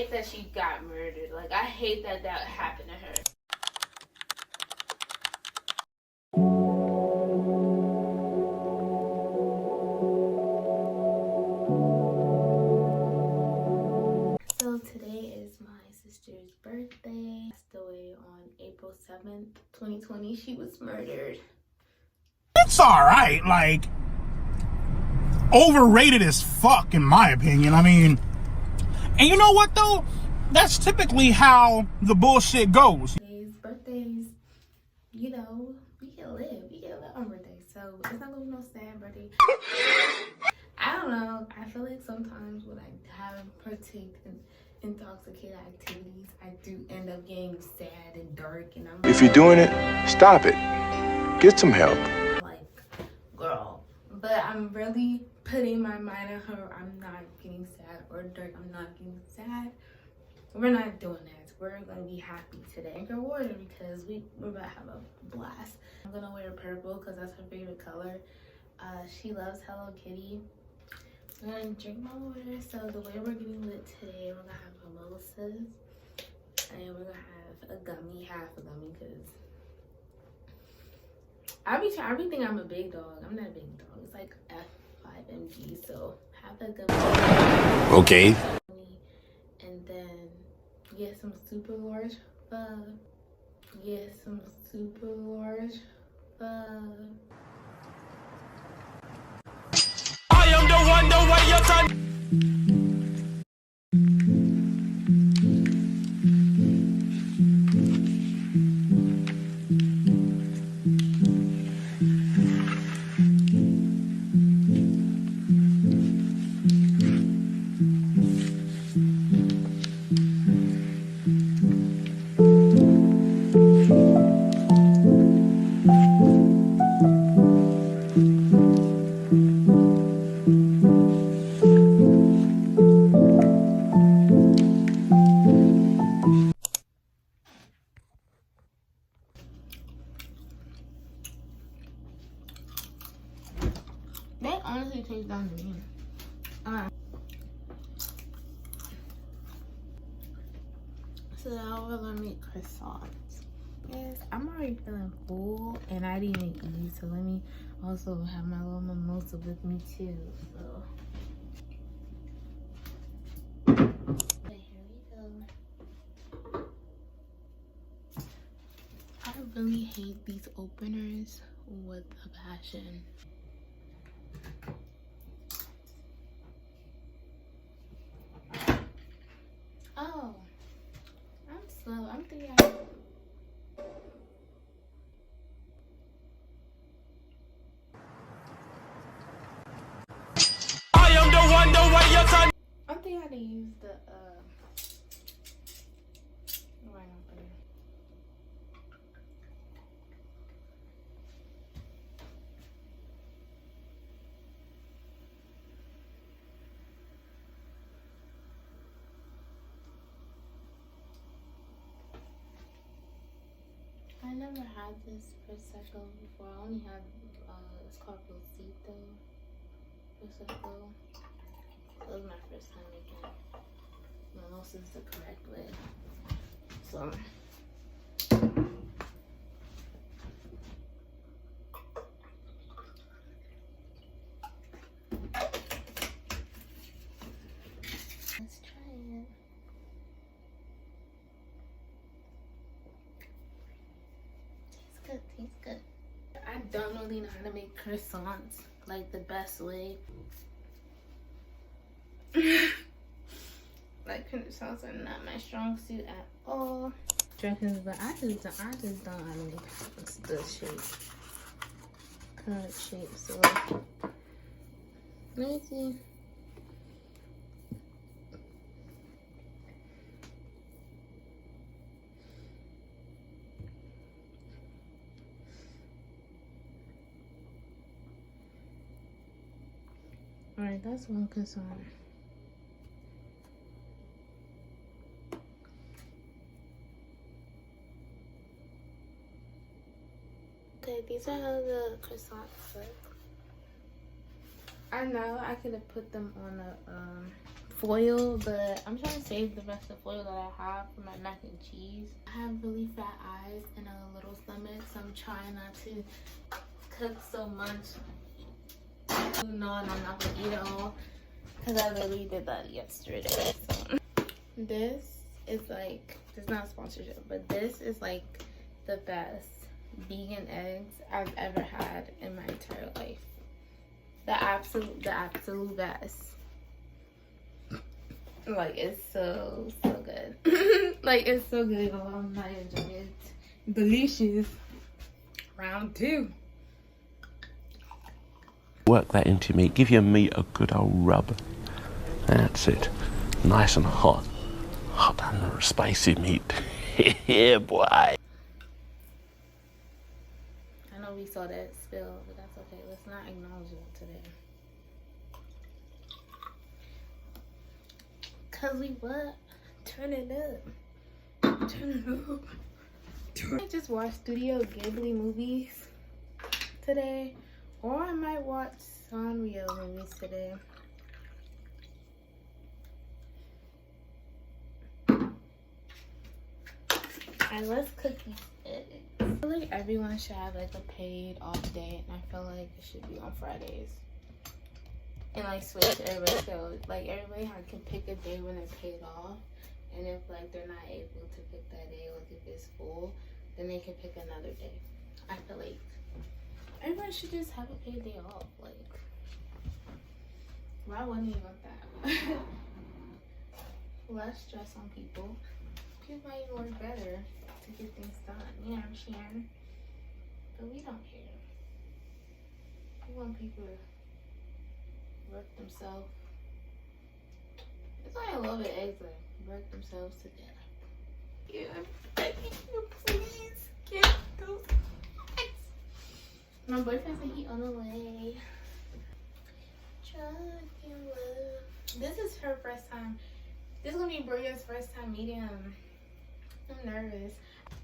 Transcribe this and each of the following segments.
I hate that she got murdered. Like, I hate that that happened to her. So today is my sister's birthday. Passed away on April 7th, 2020. She was murdered. It's alright, like, overrated as fuck in my opinion. I mean, and you know what though? That's typically how the bullshit goes. Birthdays, you know, we can live on birthdays. So it's not gonna be no sad birthday. I don't know. I feel like sometimes when I have partake in intoxicated activities, I do end up getting sad and dark, and I'm if you're doing it, stop it. Get some help. like, girl. But I'm really putting my mind on her. I'm not getting sad or dark. I'm not getting sad. We're not doing that. We're gonna be happy today. Drink her water because we're about to have a blast. I'm gonna wear purple because that's her favorite color. She loves Hello Kitty. I'm gonna drink my water. So the way we're getting lit today, we're gonna have mimosas and we're gonna have a gummy, half a gummy, because I be thinking I'm a big dog. I'm not a big dog. It's like F5mg, so half a gummy. Okay. And then get some super large pho. Get some super large pho. I am the one, the way you turn. They honestly taste down to me. So now we're gonna make croissants. Yes, I'm already feeling full and I didn't even eat, so let me also have my little mimosa with me too. So okay, here we go. I really hate these openers with a passion. Oh, I'm slow. I'm thinking I am the one, the way you turn. I think I had to use the right opener. I never had this prosecco before. I only had it's called Rosito prosecco. That was my first time making mimosas the correct way. So let's try it. Tastes good. I don't really know how to make croissants like the best way. Like, croissants are not my strong suit at all. But I just don't know how to make the shape, current shape. So let me see. Alright, that's one concern. Okay, these are how the croissants look. I know I could have put them on a foil, but I'm trying to save the rest of the foil that I have for my mac and cheese. I have really fat eyes and a little stomach, so I'm trying not to cook so much. No, and I'm not gonna eat it all because I literally did that yesterday. So. This is like, it's not a sponsorship, but this is like the best vegan eggs I've ever had in my entire life. The absolute best. Like, it's so good. Like, it's so good. Oh, I'm not enjoying it. Delicious. Round 2. Work that into your meat. Give your meat a good old rub. That's it. Nice and hot. Hot and spicy meat. Yeah, boy. I know we saw that spill, but that's okay. Let's not acknowledge it today. Cause we what? Turn it up. Turn it up. I just watched Studio Ghibli movies today. Or I might watch Sanrio movies today. And let's cook these eggs. I feel like everyone should have like a paid off day, and I feel like it should be on Fridays. And like switch everybody, so like everybody can pick a day when they're paid off, and if like they're not able to pick that day, like if it's full, then they can pick another day. I feel like everyone should just have a paid day off. Like, why wouldn't you want that? Less stress on people. People might even work better to get things done. You know what I'm saying? But we don't care. We want people to work themselves. That's why I love it. Eggs like work themselves together. Yeah, I'm begging you, please get those eggs. My boyfriend said he on the way. This is her first time. This is gonna be Bria's first time meeting him. I'm nervous.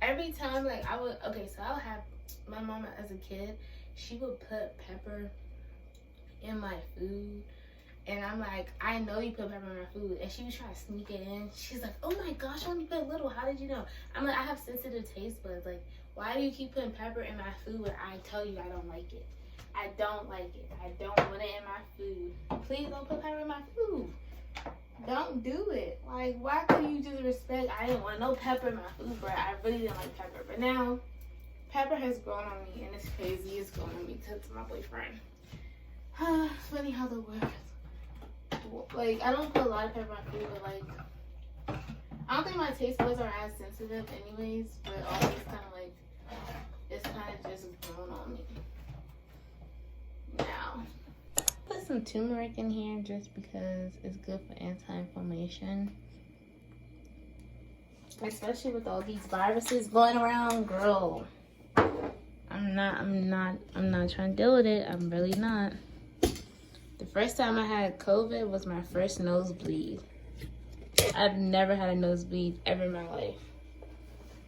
Every time, like, I would have my mama as a kid, she would put pepper in my food. And I'm like, I know you put pepper in my food. And she was trying to sneak it in. She's like, oh my gosh, I only put a little. How did you know? I'm like, I have sensitive taste buds. Like, why do you keep putting pepper in my food when I tell you I don't like it? I don't like it. I don't want it in my food. Please don't put pepper in my food. Don't do it. Like, why couldn't you just respect? I didn't want no pepper in my food, bro. I really didn't like pepper. But now, pepper has grown on me, and it's crazy. It's grown on me because of my boyfriend. It's funny how the world. Like, I don't put a lot of pepper in my food, but like, I don't think my taste buds are as sensitive anyways, but always kind of like, it's kind of just grown on me. Now, put some turmeric in here just because it's good for anti-inflammation. Especially with all these viruses going around, girl. I'm not trying to deal with it. I'm really not. The first time I had COVID was my first nosebleed. I've never had a nosebleed ever in my life.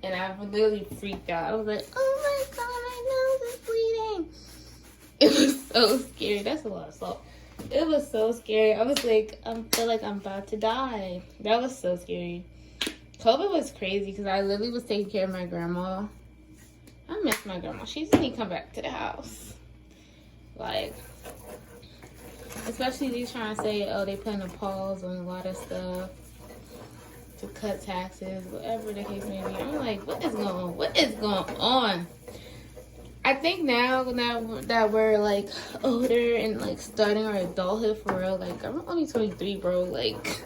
And I literally freaked out. I was like, oh my god, my nose is bleeding. It was so scary. That's a lot of salt. It was so scary. I was like, I feel like I'm about to die. That was so scary. COVID was crazy because I literally was taking care of my grandma. I miss my grandma. She just need to come back to the house. Like, especially these trying to say, oh, they putting a pause on a lot of stuff to cut taxes, whatever the case may be. I'm like, what is going on? What is going on? I think now that we're like older and like starting our adulthood for real, like I'm only 23, bro. Like,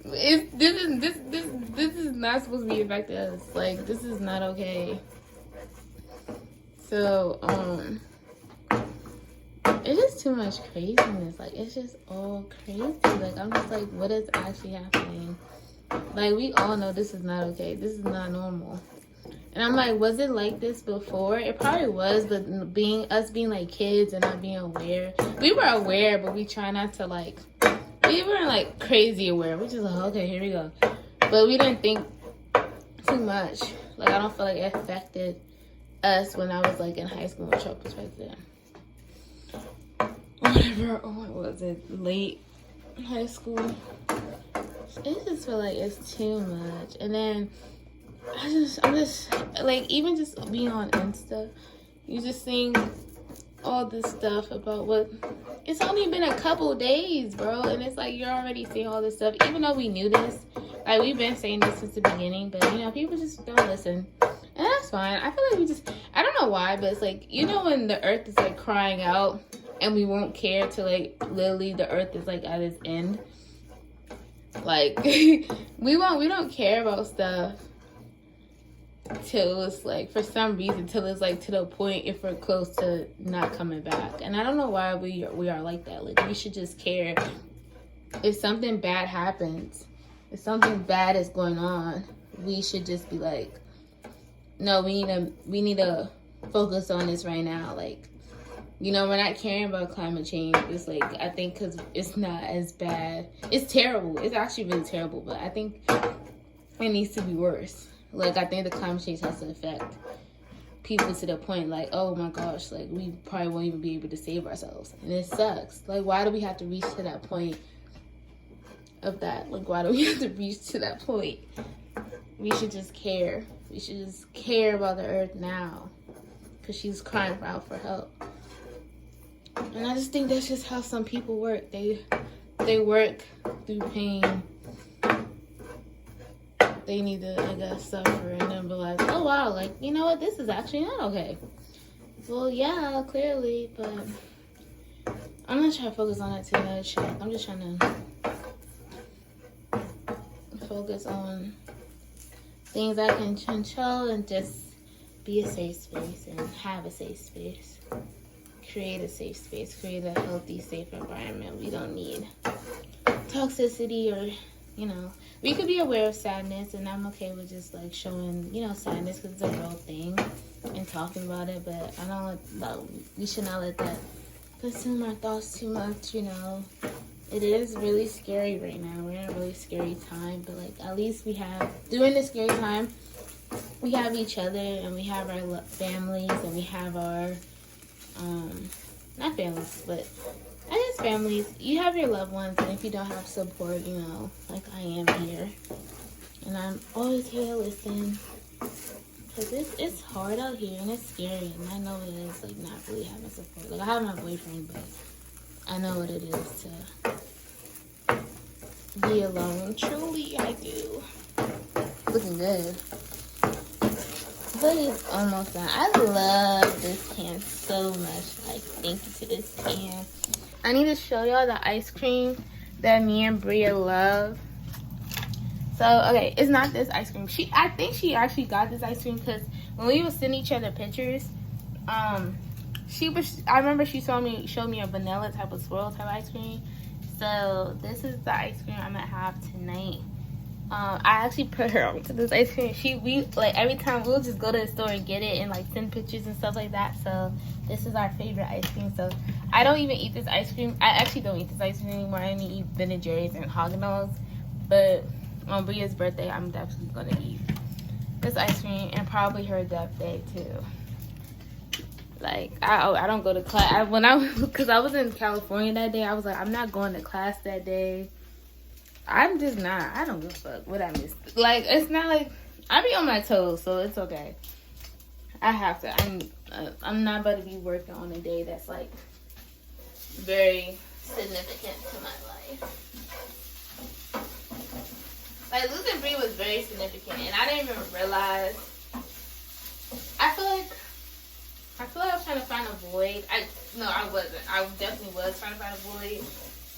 this is not supposed to be affecting us. Like, this is not okay. So it's just too much craziness. Like, it's just all crazy. Like, I'm just like, what is actually happening? Like, we all know this is not okay. This is not normal. And I'm like, was it like this before? It probably was, but being like kids and not being aware. We were aware, but we try not to like, we weren't like crazy aware. We just like, okay, here we go. But we didn't think too much. Like, I don't feel like it affected us when I was like in high school, which I was back then. Whatever, what was it? Late high school. It just feel like it's too much. And then I'm just like, even just being on Insta, you just seeing all this stuff about what, it's only been a couple days, bro, and it's like you're already seeing all this stuff, even though we knew this. Like, we've been saying this since the beginning, but you know, people just don't listen, and that's fine. I feel like I don't know why, but it's like, you know, when the earth is like crying out and we won't care till like literally the earth is like at its end. Like, we don't care about stuff till it's like, for some reason, till it's like to the point if we're close to not coming back. And I don't know why we are like that. Like, we should just care if something bad happens, if something bad is going on, we should just be like, no, we need to focus on this right now. Like, you know, we're not caring about climate change. It's like, I think because it's not as bad. It's terrible. It's actually really terrible, but I think it needs to be worse. Like, I think the climate change has to affect people to the point, like, oh my gosh, like, we probably won't even be able to save ourselves. And it sucks. Like, why do we have to reach to that point of that? Like, why do we have to reach to that point? We should just care. We should just care about the earth now. Because she's crying out for help. And I just think that's just how some people work. They work through pain. They need to, I guess, suffer and then realize, oh wow, like, you know what, this is actually not okay. Well, yeah, clearly, but I'm not trying to focus on that too much. I'm just trying to focus on things I can control and just be a safe space and have a safe space. Create a safe space, create a healthy, safe environment. We don't need toxicity or, you know, we could be aware of sadness, and I'm okay with just like showing, you know, sadness because it's a real thing and talking about it, but we should not let that consume our thoughts too much, you know. It is really scary right now. We're in a really scary time, but like, at least during this scary time, we have each other and we have our families and we have our, not families, but I guess families. You have your loved ones, and if you don't have support, you know, like I am here, and I'm always here to listen, because it's hard out here, and it's scary, and I know it is, like, not really having support. Like, I have my boyfriend, but I know what it is to be alone. Truly, I do. Looking good. But it's almost done. I love this can so much. Like, thank you to this can. I need to show y'all the ice cream that me and Bria love. So, okay, it's not this ice cream. I think she actually got this ice cream because when we would send each other pictures, I remember she showed me a vanilla type of swirl type ice cream. So this is the ice cream I'm gonna have tonight. I actually put her on to this ice cream. We like, every time we'll just go to the store and get it and like send pictures and stuff like that. So this is our favorite ice cream. So I don't even eat this ice cream. I actually don't eat this ice cream anymore. I only eat Ben & Jerry's and Haagen-Dazs. But on Bria's birthday, I'm definitely gonna eat this ice cream, and probably her death day too. Like, I don't go to class. Because I was in California that day, I was like, I'm not going to class that day. I'm just not. I don't give a fuck what I missed. Like, it's not like, I be on my toes, so it's okay. I have to. I'm not about to be working on a day that's like very significant to my life. Like, losing Brie was very significant, and I didn't even realize. I feel like I was trying to find a void. No, I wasn't. I definitely was trying to find a void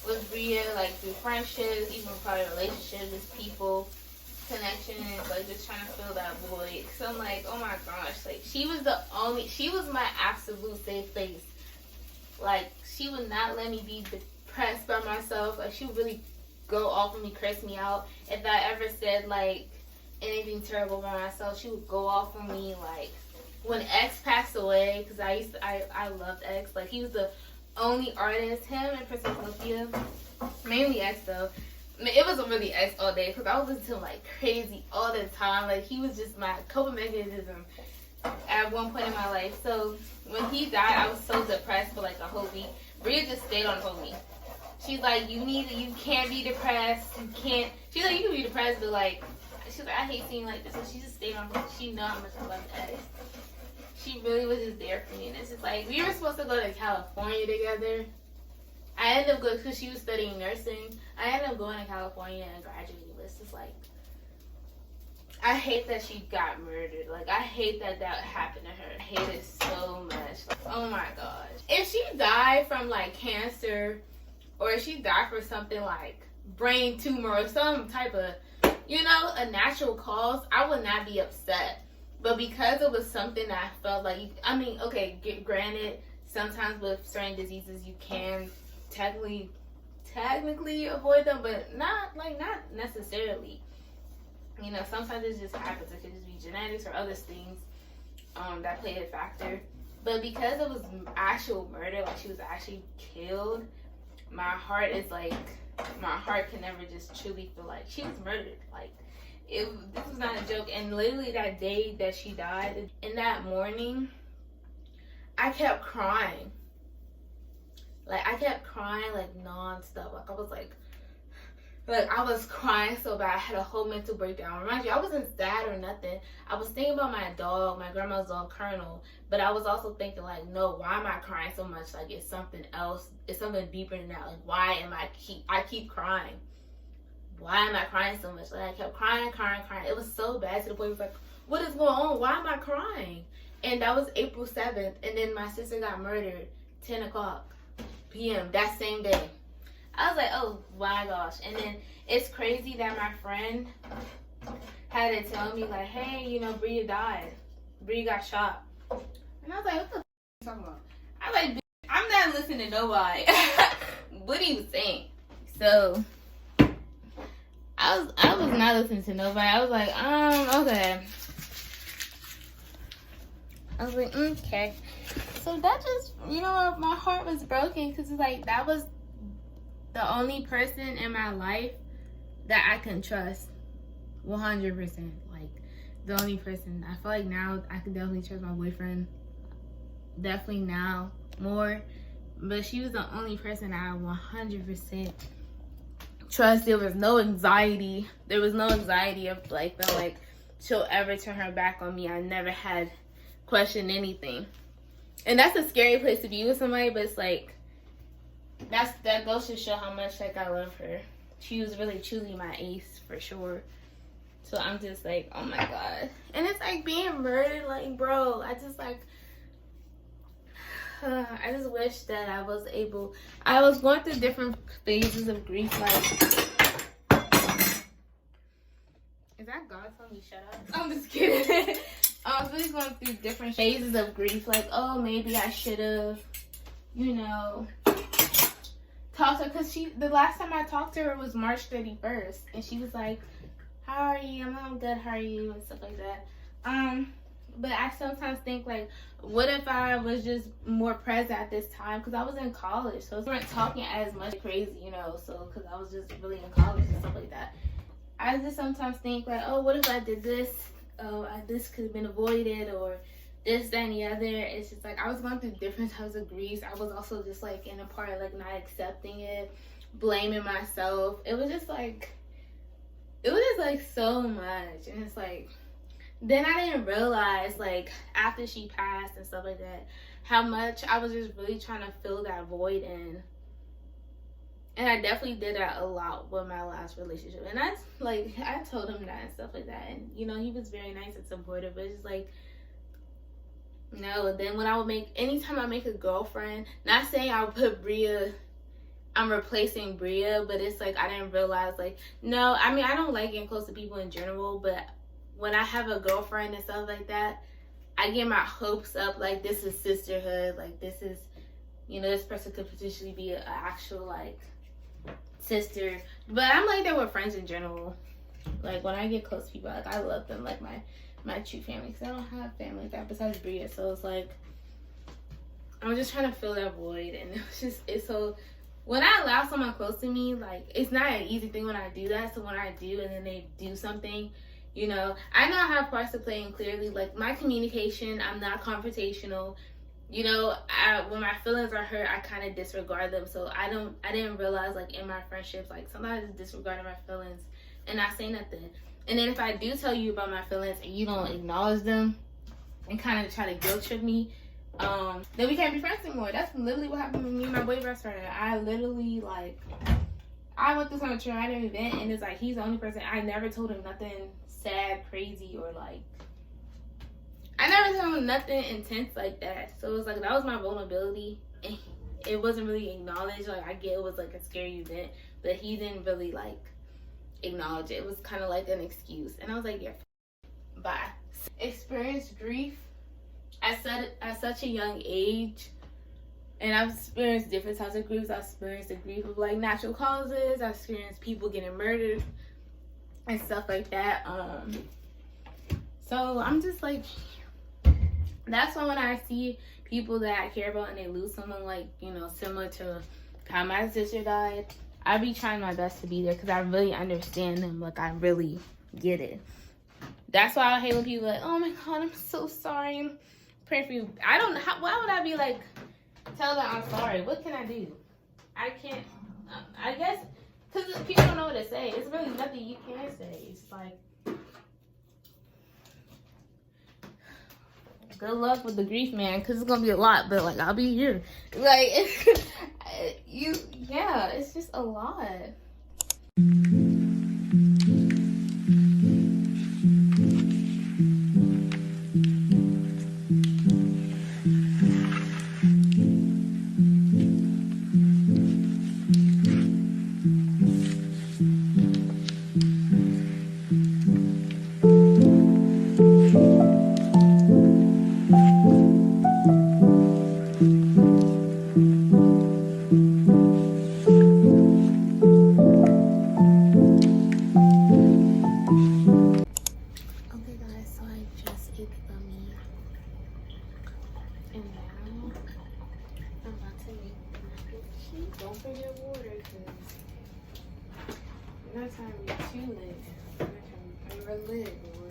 with Bria, like, through friendships, even probably relationships with people, connections, like, just trying to fill that void. So I'm like, oh my gosh, like, she was my absolute safe place. Like, she would not let me be depressed by myself. Like, she would really go off on me, curse me out. If I ever said, like, anything terrible by myself, she would go off on me. Like, when X passed away, because I loved X. Like, he was the only artist, him and Princess Sophia, mainly X though. I mean, it wasn't really X all day, because I was listening to him like crazy all the time. Like, he was just my coping mechanism at one point in my life. So when he died, I was so depressed for like a whole week. Bria just stayed on for me. She's like, you can't be depressed. You can't. She's like, you can be depressed, but like, she's like, I hate seeing like this. So she just stayed on. She know how much I love X. She really was just there for me, and it's just like we were supposed to go to California together. I ended up going because she was studying nursing. I ended up going to California and graduating. But it's just like, I hate that she got murdered. Like, I hate that happened to her. I hate it so much. Like, oh my gosh. If she died from like cancer, or if she died for something like brain tumor or some type of, a natural cause, I would not be upset. But because it was something that I felt like, granted, sometimes with certain diseases you can technically avoid them, but not necessarily. Sometimes it just happens. It could just be genetics or other things that played a factor. But because it was actual murder, like she was actually killed, my heart can never just truly feel like she was murdered. Like, this was not a joke. And literally that day that she died, in that morning, I kept crying. Like, I kept crying like non-stop. Like, I was crying so bad. I had a whole mental breakdown. Mind you, I wasn't sad or nothing. I was thinking about my dog, my grandma's dog, Colonel. But I was also thinking, like, no, why am I crying so much? Like, it's something else. It's something deeper than that. Like, why am I keep crying? Why am I crying so much? Like, I kept crying. It was so bad to the point it was like, what is going on? Why am I crying? And that was April 7th. And then my sister got murdered 10 o'clock p.m. that same day. I was like, oh my gosh. And then it's crazy that my friend had to tell me, like, hey, Bria died. Bria got shot. And I was like, what the f*** are you talking about? I was like, I'm not listening to nobody. What he was saying. So I was not listening to nobody. I was like, okay. I was like, okay. So that just, my heart was broken because it's like, that was the only person in my life that I can trust 100%. Like, the only person. I feel like now I can definitely trust my boyfriend. Definitely now more. But she was the only person I 100% trust. There was no anxiety. There was no anxiety of like, feeling like she'll ever turn her back on me. I never had questioned anything. And that's a scary place to be with somebody, but it's like, that goes to show how much like I love her. She was really truly my ace for sure. So I'm just like, oh my god. And it's like being murdered, like, bro, I just wish that I was going through different phases of grief. Like, is that God telling me shut up? I'm just kidding. I was really going through different phases of grief. Like, oh, maybe I should have, talked to her, because the last time I talked to her was March 31st, and she was like, how are you? I'm good, how are you? And stuff like that. But I sometimes think, like, what if I was just more present at this time? Because I was in college, so we weren't talking as much crazy, so because I was just really in college and stuff like that. I just sometimes think, like, oh, what if I did this? Oh, this could have been avoided, or this, that, and the other. It's just like I was going through different types of grief. I was also just like in a part of like not accepting it, blaming myself. It was just like so much. And it's like, then I didn't realize, like, after she passed and stuff like that, how much I was just really trying to fill that void in. And I definitely did that a lot with my last relationship. And that's like, I told him that and stuff like that. And, he was very nice and supportive. But it's just like, no. Then when anytime I make a girlfriend, not saying I'll put Bria, I'm replacing Bria, but it's like, I didn't realize, like, no, I mean, I don't like getting close to people in general, but when I have a girlfriend and stuff like that, I get my hopes up, like, this is sisterhood, like, this is, this person could potentially be an actual, like, sister. But I'm like that with friends in general. Like, when I get close to people, like, I love them, like, my true family, because I don't have family like that besides Bria. So it's like, I'm just trying to fill that void. And it's so, when I allow someone close to me, like, it's not an easy thing when I do that. So when I do, and then they do something, I know I have parts to play in clearly. Like, my communication, I'm not confrontational. you know, when my feelings are hurt, I kind of disregard them. So I didn't realize, like, in my friendships, like, sometimes I just disregarded my feelings and not say nothing. And then if I do tell you about my feelings and you don't acknowledge them and kind of try to guilt trip me, then we can't be friends anymore. That's literally what happened with me and my boyfriend started. I literally, like, I went through some traumatic event, and it's like he's the only person. I never told him nothing sad, crazy, or like, I never told him nothing intense like that. So it was like, that was my vulnerability, and it wasn't really acknowledged. Like, I get it was like a scary event, but he didn't really like acknowledge it. It was kind of like an excuse, and I was like, yeah, bye. Experienced grief at such a young age, and I've experienced different types of griefs. I've experienced the grief of like natural causes. I've experienced people getting murdered and stuff like that. So I'm just like, that's why when I see people that I care about and they lose someone, like, you know, similar to how my sister died, I be trying my best to be there because I really understand them. Like, I really get it. That's why I hate when people are like, oh my God, I'm so sorry, I'm praying for you. I don't, why would I be like, tell them I'm sorry? What can I do? I can't, I guess, because people don't know what to say. It's really nothing you can say. It's like, good luck with the grief, man, because it's gonna be a lot, but like, I'll be here. Like, yeah, it's just a lot. Don't forget water, because you're not trying to be too late. You're not trying to relive or